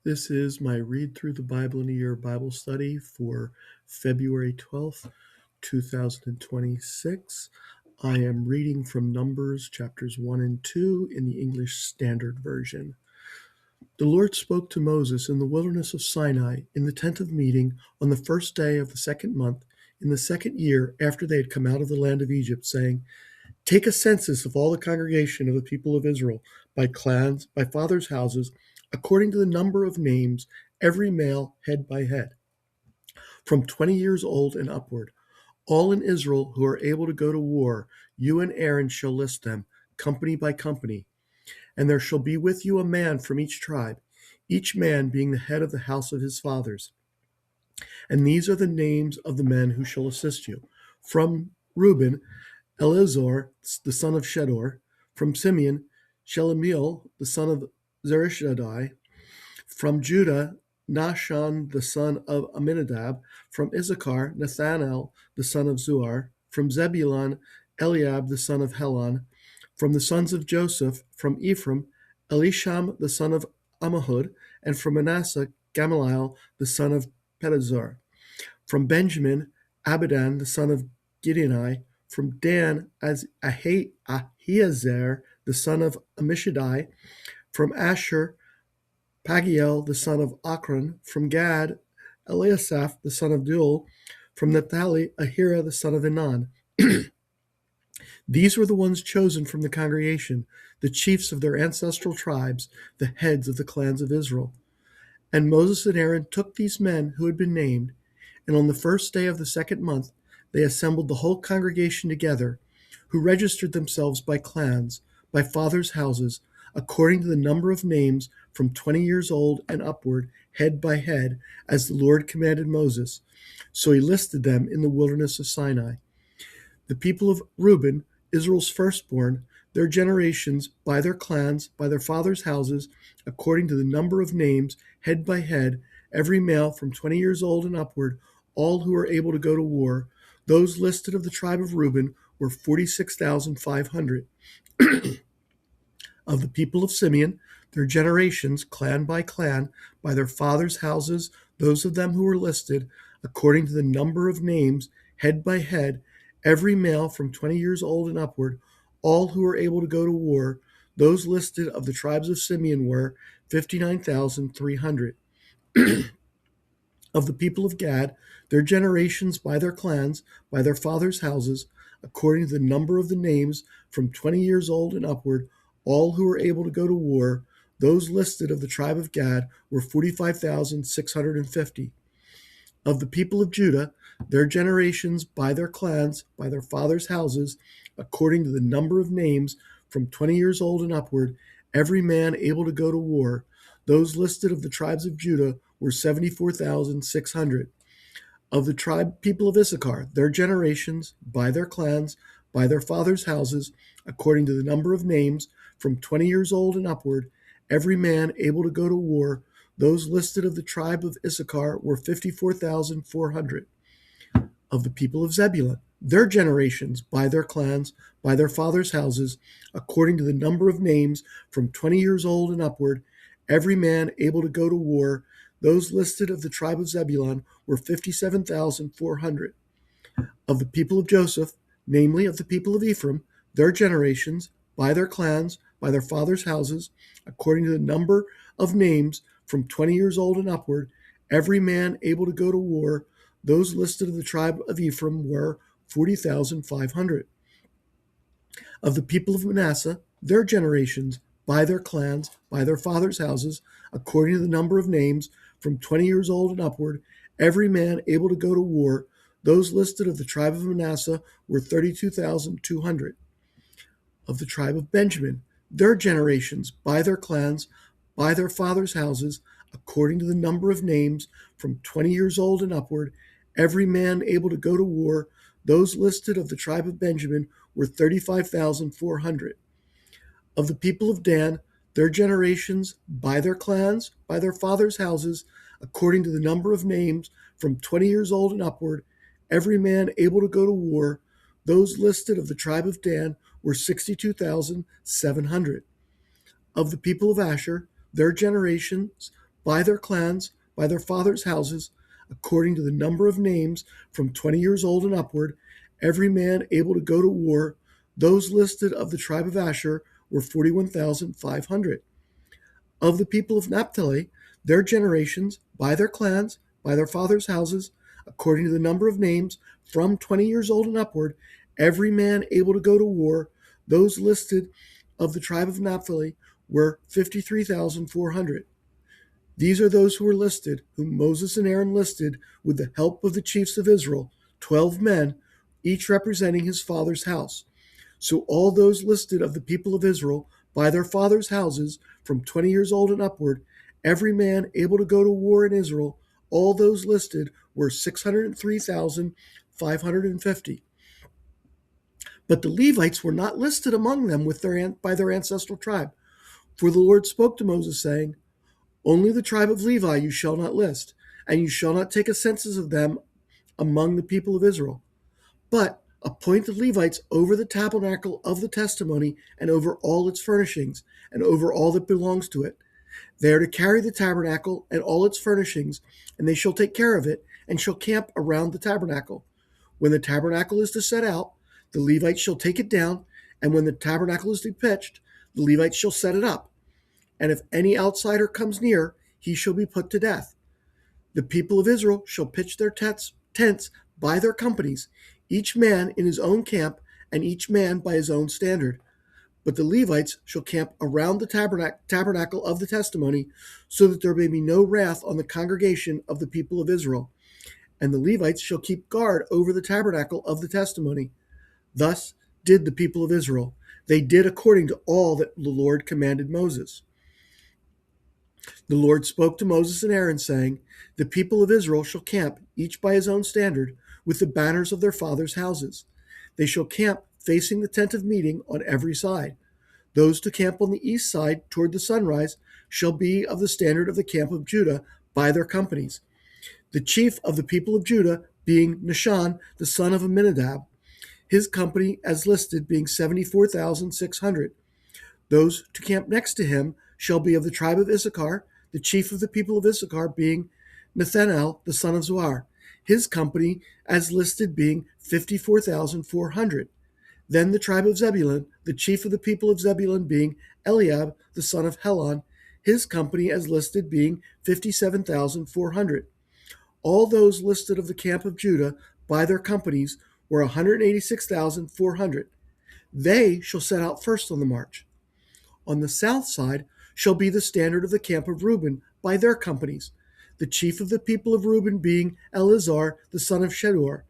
This is my Read Through the Bible in a Year Bible study for February 12th, 2026. I am reading from Numbers chapters 1 and 2 in the English Standard Version. The Lord spoke to Moses in the wilderness of Sinai in the tent of meeting on the first day of the second month in the second year after they had come out of the land of Egypt, saying, "Take a census of all the congregation of the people of Israel, by clans, by fathers' houses, according to the number of names, every male head by head, from 20 years old and upward. All in Israel who are able to go to war, you and Aaron shall list them, company by company. And there shall be with you a man from each tribe, each man being the head of the house of his fathers. And these are the names of the men who shall assist you. From Reuben, Eleazar, the son of Shedor; from Simeon, Shelemiel, the son of Zerishaddai; from Judah, Nahshon, the son of Amminadab; from Issachar, Nathanael, the son of Zuar; from Zebulun, Eliab, the son of Helon; from the sons of Joseph; from Ephraim, Elisham, the son of Ammihud; and from Manasseh, Gamaliel, the son of Pedazur; from Benjamin, Abidan, the son of Gideoni; from Dan, as Ahiezer, the son of Ammishaddai; from Asher, Pagiel, the son of Akron; from Gad, Eliasaph, the son of Deuel; from Naphtali, Ahira, the son of Enan. These were the ones chosen from the congregation, the chiefs of their ancestral tribes, the heads of the clans of Israel. And Moses and Aaron took these men who had been named, and on the first day of the second month they assembled the whole congregation together, who registered themselves by clans, by fathers' houses, according to the number of names, from 20 years old and upward, head by head, as the Lord commanded Moses. So he listed them in the wilderness of Sinai. The people of Reuben, Israel's firstborn, their generations, by their clans, by their fathers' houses, according to the number of names, head by head, every male from 20 years old and upward, all who are able to go to war. Those listed of the tribe of Reuben were 46,500. Of the people of Simeon, their generations, clan, by their fathers' houses, those of them who were listed, according to the number of names, head by head, every male from 20 years old and upward, all who were able to go to war. Those listed of the tribes of Simeon were 59,300. Of the people of Gad, their generations, by their clans, by their fathers' houses, according to the number of the names, from 20 years old and upward, all who were able to go to war. Those listed of the tribe of Gad were 45,650. Of the people of Judah, their generations, by their clans, by their fathers' houses, according to the number of names, from 20 years old and upward, every man able to go to war. Those listed of the tribes of Judah were 74,600. Of the people of Issachar, their generations, by their clans, by their fathers' houses, according to the number of names, from 20 years old and upward, every man able to go to war. Those listed of the tribe of Issachar were 54,400. Of the people of Zebulun, their generations, by their clans, by their fathers' houses, according to the number of names, from 20 years old and upward, every man able to go to war. Those listed of the tribe of Zebulun were 57,400. Of the people of Joseph, namely of the people of Ephraim, their generations, by their clans, by their fathers' houses, according to the number of names, from 20 years old and upward, every man able to go to war. Those listed of the tribe of Ephraim were 40,500. Of the people of Manasseh, their generations, by their clans, by their fathers' houses, according to the number of names, from 20 years old and upward, every man able to go to war. Those listed of the tribe of Manasseh were 32,200. Of the tribe of Benjamin, their generations, by their clans, by their fathers' houses, according to the number of names, from 20 years old and upward, every man able to go to war. Those listed of the tribe of Benjamin were 35,400. Of the people of Dan, their generations, by their clans, by their fathers' houses, according to the number of names, from 20 years old and upward, every man able to go to war. Those listed of the tribe of Dan were 62,700. Of the people of Asher, their generations, by their clans, by their fathers' houses, according to the number of names from 20 years old and upward, every man able to go to war. Those listed of the tribe of Asher were 41,500. Of the people of Naphtali, their generations, by their clans, by their fathers' houses, according to the number of names, from 20 years old and upward, every man able to go to war, those listed of the tribe of Naphtali were 53,400. These are those who were listed, whom Moses and Aaron listed with the help of the chiefs of Israel, 12 men, each representing his father's house. So all those listed of the people of Israel by their fathers' houses, from 20 years old and upward, every man able to go to war in Israel, all those listed were 603,550. But the Levites were not listed among them by their ancestral tribe. For the Lord spoke to Moses, saying, only the tribe of Levi you shall not list, and you shall not take a census of them among the people of Israel. But appoint the Levites over the tabernacle of the testimony, and over all its furnishings, and over all that belongs to it. They are to carry the tabernacle and all its furnishings, and they shall take care of it, and shall camp around the tabernacle. When the tabernacle is to set out, the Levites shall take it down, and when the tabernacle is to be pitched, the Levites shall set it up. And if any outsider comes near, he shall be put to death. The people of Israel shall pitch their tents by their companies, each man in his own camp, and each man by his own standard. But the Levites shall camp around the tabernacle of the testimony, so that there may be no wrath on the congregation of the people of Israel. And the Levites shall keep guard over the tabernacle of the testimony. Thus did the people of Israel. They did according to all that the Lord commanded Moses. The Lord spoke to Moses and Aaron, saying, the people of Israel shall camp, each by his own standard, with the banners of their fathers' houses. They shall camp facing the tent of meeting on every side. Those to camp on the east side toward the sunrise shall be of the standard of the camp of Judah by their companies. The chief of the people of Judah being Nahshon, the son of Amminadab, his company as listed being 74,600. Those to camp next to him shall be of the tribe of Issachar, the chief of the people of Issachar being Nathanael, the son of Zuar, his company as listed being 54,400. Then the tribe of Zebulun, the chief of the people of Zebulun being Eliab, the son of Helon, his company as listed being 57,400. All those listed of the camp of Judah by their companies were 186,400. They shall set out first on the march. On the south side shall be the standard of the camp of Reuben by their companies, the chief of the people of Reuben being Eleazar, the son of Shedeur,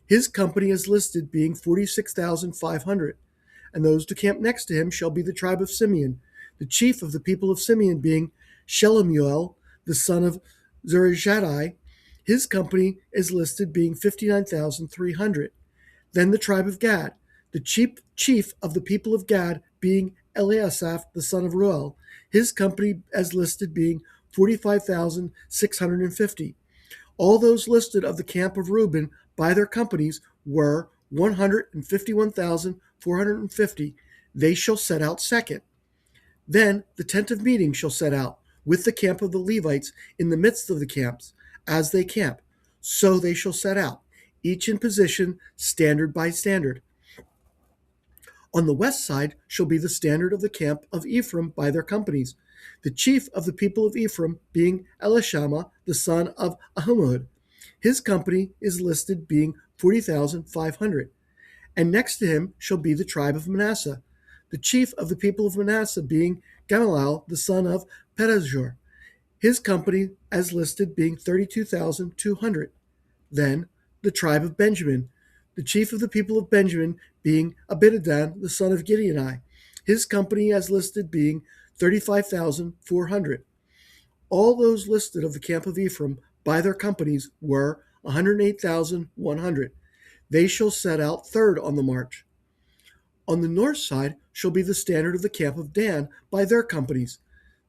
his company as listed being 46,500. And those to camp next to him shall be the tribe of Simeon, the chief of the people of Simeon being Shelumiel, the son of Zurishaddai, his company is listed being 59,300. Then the tribe of Gad, the chief of the people of Gad being Eliasaph, the son of Reuel, his company as listed being 45,650. All those listed of the camp of Reuben by their companies were 151,450. They shall set out second. Then the tent of meeting shall set out with the camp of the Levites in the midst of the camps as they camp. So they shall set out, each in position, standard by standard. On the west side shall be the standard of the camp of Ephraim by their companies, the chief of the people of Ephraim being Elishama, the son of Ahumud. His company is listed being 40,500. And next to him shall be the tribe of Manasseh, the chief of the people of Manasseh being Gamaliel, the son of Pedahzur. His company as listed being 32,200. Then the tribe of Benjamin, the chief of the people of Benjamin being Abidan, the son of Gideoni. His company as listed being 35,400. All those listed of the camp of Ephraim by their companies were 108,100. They shall set out third on the march. On the north side shall be the standard of the camp of Dan by their companies,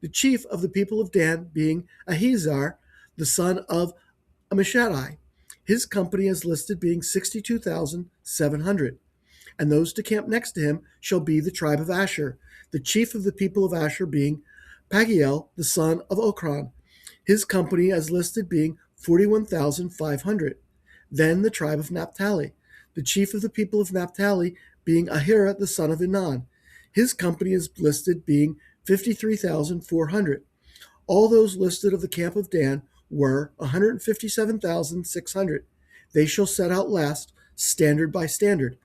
the chief of the people of Dan being Ahiezer, the son of Ammishaddai. His company as listed being 62,700. And those to camp next to him shall be the tribe of Asher, the chief of the people of Asher being Pagiel, the son of Okran. his company as listed being 41,500. Then the tribe of Naphtali, the chief of the people of Naphtali being Ahira the son of Enan. His company is listed being 53,400. All those listed of the camp of Dan were 157,600. They shall set out last, standard by standard.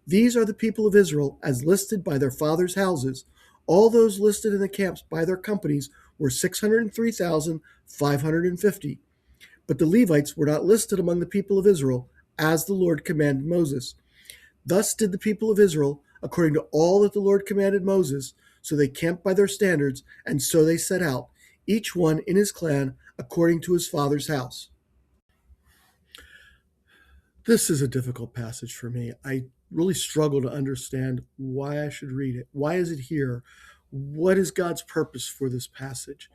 These are the people of Israel as listed by their fathers' houses. All those listed in the camps by their companies were 603,550. But the Levites were not listed among the people of Israel, as the Lord commanded Moses. Thus did the people of Israel, according to all that the Lord commanded Moses. So they camped by their standards, and so they set out, each one in his clan, according to his father's house. This is a difficult passage for me. I really struggle to understand why I should read it. Why is it here? What is God's purpose for this passage?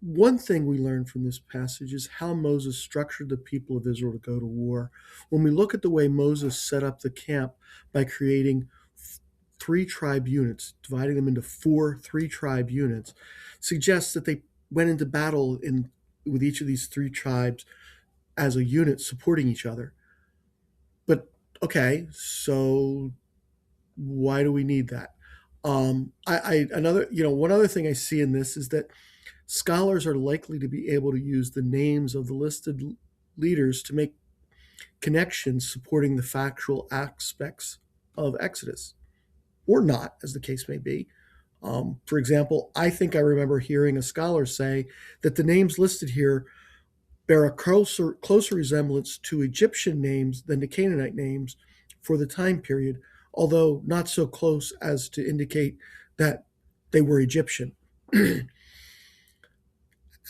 One thing we learn from this passage is how Moses structured the people of Israel to go to war. When we look at the way Moses set up the camp by creating three tribe units, dividing them into four three-tribe units, suggests that they went into battle with each of these three tribes as a unit supporting each other. But okay, so why do we need that? One other thing I see in this is that scholars are likely to be able to use the names of the listed leaders to make connections supporting the factual aspects of Exodus, or not, as the case may be. For example, I think I remember hearing a scholar say that the names listed here bear a closer resemblance to Egyptian names than to Canaanite names for the time period, although not so close as to indicate that they were Egyptian.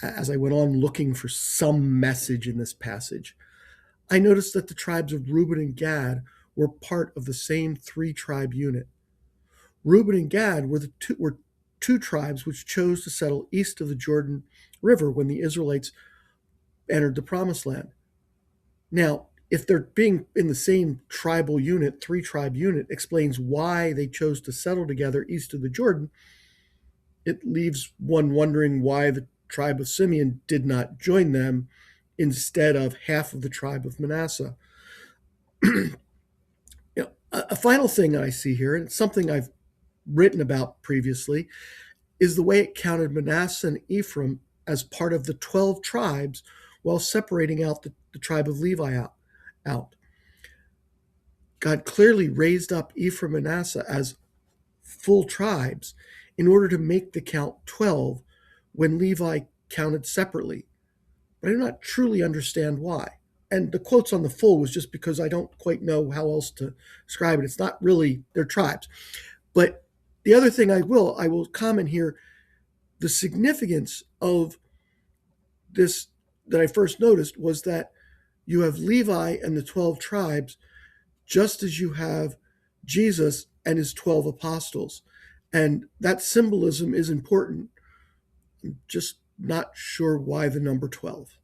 As I went on looking for some message in this passage, I noticed that the tribes of Reuben and Gad were part of the same three-tribe unit. Reuben and Gad were two tribes which chose to settle east of the Jordan River when the Israelites entered the Promised Land. Now, if they're being in the same tribal unit, three-tribe unit, explains why they chose to settle together east of the Jordan, it leaves one wondering why the tribe of Simeon did not join them instead of half of the tribe of Manasseh. A final thing I see here, and it's something I've written about previously, is the way it counted Manasseh and Ephraim as part of the 12 tribes while separating out the tribe of Levi out. God clearly raised up Ephraim and Manasseh as full tribes in order to make the count 12 when Levi counted separately. But I do not truly understand why. And the quotes on the full was just because I don't quite know how else to describe it. It's not really their tribes. But the other thing I will comment here, the significance of this that I first noticed was that you have Levi and the 12 tribes, just as you have Jesus and his 12 apostles. And that symbolism is important. I'm just not sure why the number 12.